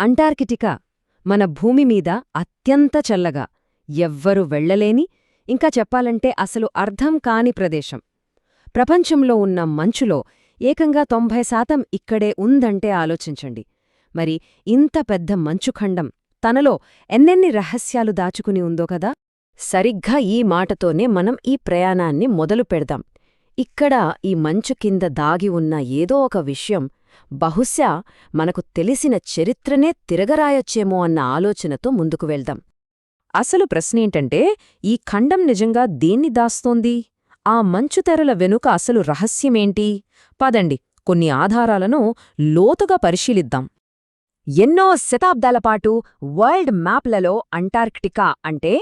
Antarctica మన భూమి మీద అత్యంత చల్లగా ఎవ్వరు వెళ్లలేని, ఇంకా చెప్పాలంటే అసలు అర్థం కాని ప్రదేశం. ప్రపంచంలో ఉన్న మంచులో ఏకంగా 90% ఇక్కడే ఉందంటే ఆలోచించండి. మరి ఇంత పెద్ద మంచుఖండం తనలో ఎన్నెన్ని రహస్యాలు దాచుకుని ఉందో కదా. సరిగ్గా ఈ మాటతోనే మనం ఈ ప్రయాణాన్ని మొదలు పెడదాం. ఇక్కడ ఈ మంచు కింద దాగి ఉన్న ఏదో ఒక విషయం బహుశా మనకు తెలిసిన చరిత్రనే తిరగరాయొచ్చేమో అన్న ఆలోచనతో ముందుకు వెళ్దాం. అసలు ప్రశ్నేంటంటే, ఈ ఖండం నిజంగా దేన్ని దాస్తోంది? ఆ మంచుతెరల వెనుక అసలు రహస్యమేంటి? పదండి, కొన్ని ఆధారాలను లోతుగా పరిశీలిద్దాం. ఎన్నో శతాబ్దాలపాటు వరల్డ్ మ్యాప్లలో అంటార్క్టికా అంటే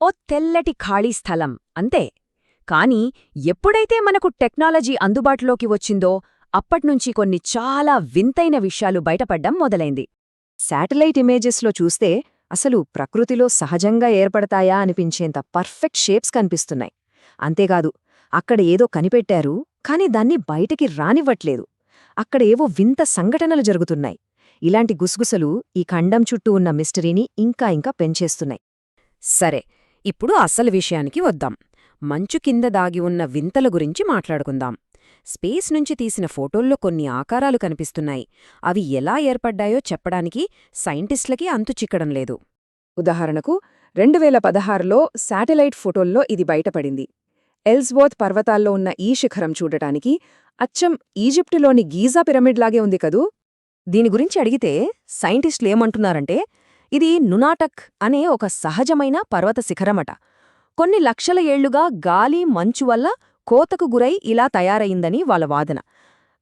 ఓ తెల్లటి ఖాళీ స్థలం అంతే. కాని ఎప్పుడైతే మనకు టెక్నాలజీ అందుబాటులోకి వచ్చిందో అప్పట్నుంచి కొన్ని చాలా వింతైన విషయాలు బయటపడ్డం మొదలైంది. శాటిలైట్ ఇమేజెస్లో చూస్తే అసలు ప్రకృతిలో సహజంగా ఏర్పడతాయా అనిపించేంత పర్ఫెక్ట్ షేప్స్ కనిపిస్తున్నాయి. అంతేకాదు, అక్కడ ఏదో కనిపెట్టారు, కాని దాన్ని బయటికి రానివ్వట్లేదు. అక్కడ ఏవో వింత సంఘటనలు జరుగుతున్నాయి. ఇలాంటి గుసగుసలు ఈ ఖండం చుట్టూ ఉన్న మిస్టరీని ఇంకా ఇంకా పెంచేస్తున్నాయి. సరే, ఇప్పుడు అసలు విషయానికి వద్దాం. మంచు కింద దాగి ఉన్న వింతల గురించి మాట్లాడుకుందాం. స్పేస్ నుంచి తీసిన ఫోటోల్లో కొన్ని ఆకారాలు కనిపిస్తున్నాయి. అవి ఎలా ఏర్పడ్డాయో చెప్పడానికి సైంటిస్టులకి అంతు చిక్కడం లేదు. ఉదాహరణకు 2016లో శాటిలైట్ ఫోటోల్లో ఇది బయటపడింది. ఎల్స్వర్త్ పర్వతాల్లో ఉన్న ఈ శిఖరం చూడటానికి అచ్చం ఈజిప్టులోని గీజా పిరమిడ్లాగే ఉంది కదూ. దీని గురించి అడిగితే సైంటిస్టులేమంటున్నారంటే, ఇది నునాటక్ అనే ఒక సహజమైన పర్వత శిఖరమట. కొన్ని లక్షల ఏళ్లుగా గాలి, మంచు వల్ల కోతకు గురై ఇలా తయారయిందని వాళ్ళ వాదన.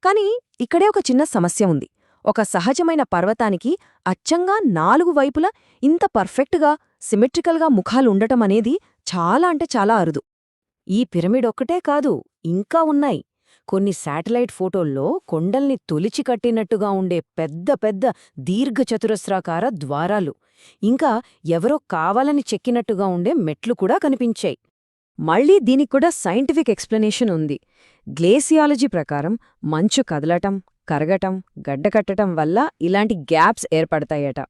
కాని ఇక్కడే ఒక చిన్న సమస్య ఉంది. ఒక సహజమైన పర్వతానికి అచ్చంగా 4 వైపులా ఇంత పర్ఫెక్ట్గా, సిమెట్రికల్గా ముఖాలుండటమనేది చాలా అంటే చాలా అరుదు. ఈ పిరమిడ్ ఒక్కటే కాదు, ఇంకా ఉన్నాయి. కొన్ని శాటిలైట్ ఫోటోల్లో కొండల్ని తొలిచి కట్టినట్టుగా ఉండే పెద్ద పెద్ద దీర్ఘచతురస్రాకార ద్వారాలు, ఇంకా ఎవరో కావాలని చెక్కినట్టుగా ఉండే మెట్లు కూడా కనిపించాయి. మళ్లీ దీనిక్కూడా సైంటిఫిక్ ఎక్స్ప్లెనేషన్ ఉంది. గ్లేసియాలజీ ప్రకారం మంచు కదలటం, కరగటం, గడ్డకట్టటం వల్ల ఇలాంటి గ్యాప్స్ ఏర్పడతాయట.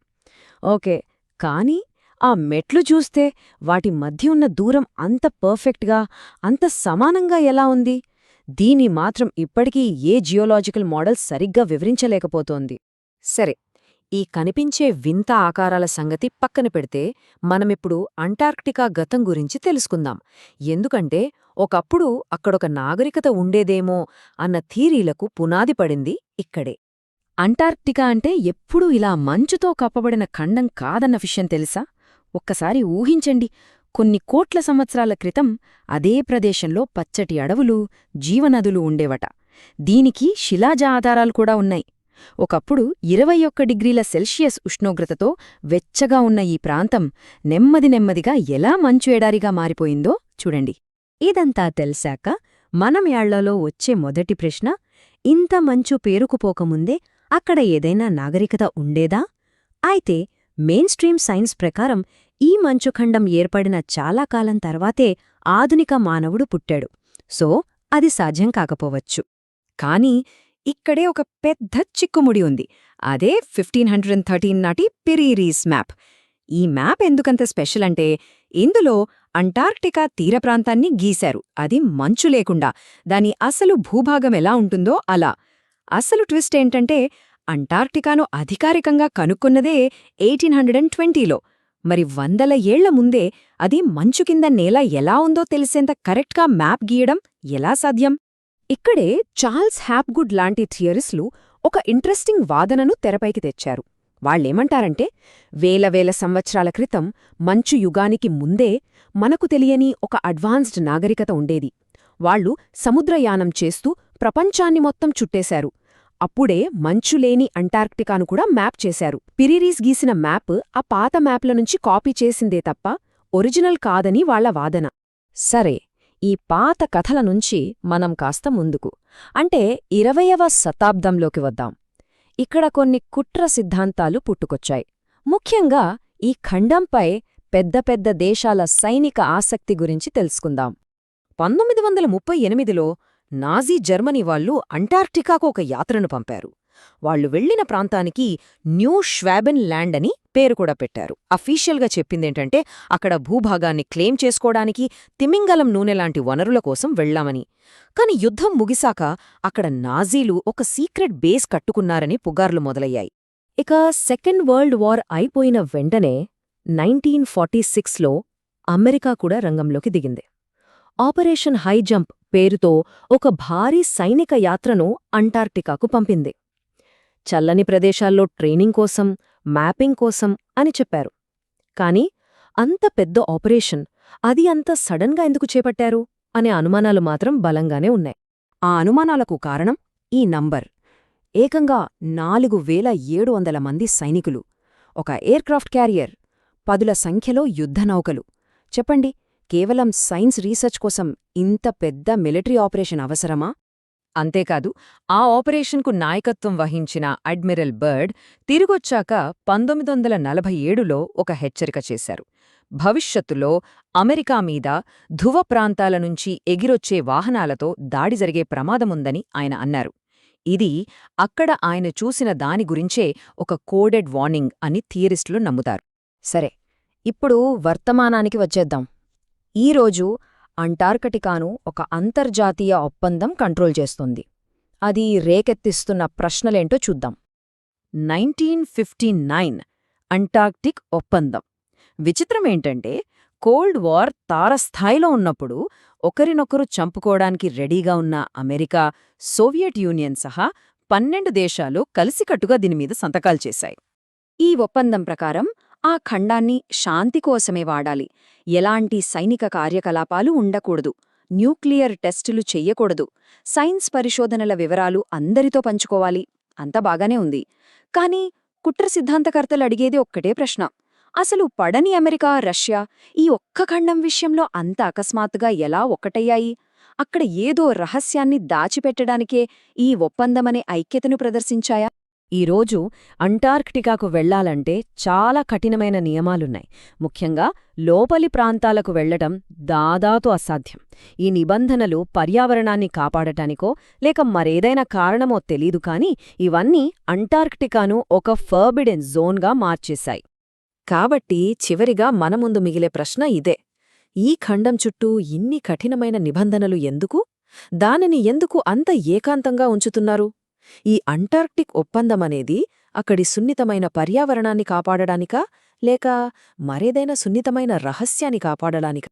ఓకే, కానీ ఆ మెట్లు చూస్తే వాటి మధ్య ఉన్న దూరం అంత పర్ఫెక్ట్గా, అంత సమానంగా ఎలా ఉంది? దీన్ని మాత్రం ఇప్పటికీ ఏ జియోలాజికల్ మోడల్ సరిగ్గా వివరించలేకపోతోంది. సరే, ఈ కనిపించే వింత ఆకారాల సంగతి పక్కన పెడితే మనమిప్పుడు అంటార్క్టికా గతం గురించి తెలుసుకుందాం. ఎందుకంటే ఒకప్పుడు అక్కడొక నాగరికత ఉండేదేమో అన్న థీరీలకు పునాది పడింది ఇక్కడే. అంటార్క్టికా అంటే ఎప్పుడూ ఇలా మంచుతో కప్పబడిన ఖండం కాదన్న విషయం తెలుసా? ఒక్కసారి ఊహించండి, కొన్ని కోట్ల సంవత్సరాల క్రితం అదే ప్రదేశంలో పచ్చటి అడవులు, జీవనదులు ఉండేవట. దీనికి శిలాజ ఆధారాలు కూడా ఉన్నాయి. ఒకప్పుడు 21 డిగ్రీల సెల్సియస్ ఉష్ణోగ్రతతో వెచ్చగా ఉన్న ఈ ప్రాంతం నెమ్మది నెమ్మదిగా ఎలా మంచు ఎడారిగా మారిపోయిందో చూడండి. ఇదంతా తెలిసాక మనం యాళ్లలో వచ్చే మొదటి ప్రశ్న, ఇంత మంచు పేరుకుపోకముందే అక్కడ ఏదైనా నాగరికత ఉండేదా? అయితే మెయిన్ స్ట్రీమ్ సైన్స్ ప్రకారం ఈ మంచుఖండం ఏర్పడిన చాలా కాలం తర్వాతే ఆధునిక మానవుడు పుట్టాడు. సో అది సాధ్యం కాకపోవచ్చు. కానీ ఇక్కడే ఒక పెద్ద చిక్కుముడి ఉంది. అదే 1513 నాటి పిరీరీస్ మ్యాప్. ఈ మ్యాప్ ఎందుకంత స్పెషల్ అంటే, ఇందులో అంటార్క్టికా తీరప్రాంతాన్ని గీశారు, అది మంచు లేకుండా. దాని అసలు భూభాగం ఎలా ఉంటుందో అలా. అసలు ట్విస్ట్ ఏంటంటే, అంటార్క్టికాను అధికారికంగా కనుక్కున్నదే 1820లో. మరి వందల ఏళ్ల ముందే అది మంచు కింద నేల ఎలా ఉందో తెలిసేంత కరెక్ట్గా మ్యాప్ గీయడం ఎలా సాధ్యం? ఇక్కడే చార్ల్స్ హ్యాప్గుడ్ లాంటి థియరిస్టులు ఒక ఇంట్రెస్టింగ్ వాదనను తెరపైకి తెచ్చారు. వాళ్ళేమంటారంటే, వేల సంవత్సరాల క్రితం మంచు యుగానికి ముందే మనకు తెలియని ఒక అడ్వాన్స్డ్ నాగరికత ఉండేది. వాళ్లు సముద్రయానం చేస్తూ ప్రపంచాన్ని మొత్తం చుట్టేశారు. అప్పుడే మంచులేని అంటార్క్టికాను కూడా మ్యాప్ చేశారు. పిరీరీస్ గీసిన మ్యాప్ ఆ పాత మ్యాప్ల నుంచి కాపీ చేసిందే తప్ప ఒరిజినల్ కాదని వాళ్ల వాదన. సరే, ఈ పాత కథల నుంచి మనం కాస్త ముందుకు, అంటే 20వ శతాబ్దంలోకి వద్దాం. ఇక్కడ కొన్ని కుట్ర సిద్ధాంతాలు పుట్టుకొచ్చాయి. ముఖ్యంగా ఈ ఖండంపై పెద్ద పెద్ద దేశాల సైనిక ఆసక్తి గురించి తెలుసుకుందాం. 1938లో నాజీ జర్మనీ వాళ్ళు అంటార్క్టికాకు ఒక యాత్రను పంపారు. వాళ్ళు వెళ్లిన ప్రాంతానికి న్యూ ష్వాబెన్ ల్యాండ్ అని పేరు కూడా పెట్టారు. అఫీషియల్గా చెప్పిందేంటంటే అక్కడ భూభాగాన్ని క్లెయిమ్ చేసుకోవడానికి తిమింగలం నూనెలాంటి వనరుల కోసం వెళ్లామని. కాని యుద్ధం ముగిశాక అక్కడ నాజీలు ఒక సీక్రెట్ బేస్ కట్టుకున్నారని పుకార్లు మొదలయ్యాయి. ఇక సెకండ్ వరల్డ్ వార్ అయిపోయిన వెంటనే 1946లో అమెరికా కూడా రంగంలోకి దిగింది. ఆపరేషన్ హైజంప్ పేరుతో ఒక భారీ సైనిక యాత్రను అంటార్క్టికాకు పంపింది. చల్లని ప్రదేశాల్లో ట్రైనింగ్ కోసం, మ్యాపింగ్ కోసం అని చెప్పారు. కాని అంత పెద్ద ఆపరేషన్ అది అంత సడన్గా ఎందుకు చేపట్టారు అనే అనుమానాలు మాత్రం బలంగానే ఉన్నాయి. ఆ అనుమానాలకు కారణం ఈ నంబర్. ఏకంగా 4700 మంది సైనికులు, ఒక ఎయిర్క్రాఫ్ట్ క్యారియర్, 10ల సంఖ్యలో యుద్ధనౌకలు. చెప్పండి, కేవలం సైన్స్ రీసెర్చ్ కోసం ఇంత పెద్ద మిలిటరీ ఆపరేషన్ అవసరమా? అంతేకాదు, ఆ ఆపరేషన్కు నాయకత్వం వహించిన అడ్మిరల్ బర్డ్ తిరిగొచ్చాక 1947లో ఒక హెచ్చరిక చేశారు. భవిష్యత్తులో అమెరికా మీద ధృవ ప్రాంతాల నుంచి ఎగిరొచ్చే వాహనాలతో దాడి జరిగే ప్రమాదముందని ఆయన అన్నారు. ఇది అక్కడ ఆయన చూసిన దాని గురించే ఒక కోడెడ్ వార్నింగ్ అని థియరిస్టులు నమ్ముతారు. సరే, ఇప్పుడు వర్తమానానికి వచ్చేద్దాం. ఈరోజు అంటార్కిటికాను ఒక అంతర్జాతీయ ఒప్పందం కంట్రోల్ చేస్తుంది. అది రేకెత్తిస్తున్న ప్రశ్నలేంటో చూద్దాం. 1959 అంటార్క్టిక్ ఒప్పందం. విచిత్రమేంటంటే, కోల్డ్ వార్ తారస్థాయిలో ఉన్నప్పుడు ఒకరినొకరు చంపుకోవడానికి రెడీగా ఉన్న అమెరికా, సోవియట్ యూనియన్ సహా 12 దేశాలు కలిసికట్టుగా దీనిమీద సంతకాలు చేశాయి. ఈ ఒప్పందం ప్రకారం ఆ ఖండాన్ని శాంతి కోసమే వాడాలి, ఎలాంటి సైనిక కార్యకలాపాలు ఉండకూడదు, న్యూక్లియర్ టెస్టులు చెయ్యకూడదు, సైన్స్ పరిశోధనల వివరాలు అందరితో పంచుకోవాలి. అంతా బాగానే ఉంది. కాని కుట్ర సిద్ధాంతకర్తలు అడిగేది ఒక్కటే ప్రశ్న: అసలు పడని అమెరికా, రష్యా ఈ ఒక్క ఖండం విషయంలో అంత అకస్మాత్తుగా ఎలా ఒక్కటయ్యాయి? అక్కడ ఏదో రహస్యాన్ని దాచిపెట్టడానికే ఈ ఒప్పందమనే ఐక్యతను ప్రదర్శించాయా? ఈరోజు అంటార్క్టికాకు వెళ్లాలంటే చాలా కఠినమైన నియమాలున్నాయి. ముఖ్యంగా లోపలి ప్రాంతాలకు వెళ్లటం దాదాపు అసాధ్యం. ఈ నిబంధనలు పర్యావరణాన్ని కాపాడటానికో లేక మరేదైనా కారణమో తెలీదు కానీ ఇవన్నీ అంటార్క్టికాను ఒక ఫర్బిడెన్ జోన్గా మార్చేశాయి. కాబట్టి చివరిగా మన ముందు మిగిలే ప్రశ్న ఇదే: ఈ ఖండం చుట్టూ ఇన్ని కఠినమైన నిబంధనలు ఎందుకు? దానిని ఎందుకు అంత ఏకాంతంగా ఉంచుతున్నారు? ఈ అంటార్క్టిక్ ఒప్పందమనేది అక్కడి సున్నితమైన పర్యావరణాన్ని కాపాడడానికా లేక మరేదైనా సున్నితమైన రహస్యాన్ని కాపాడడానికా?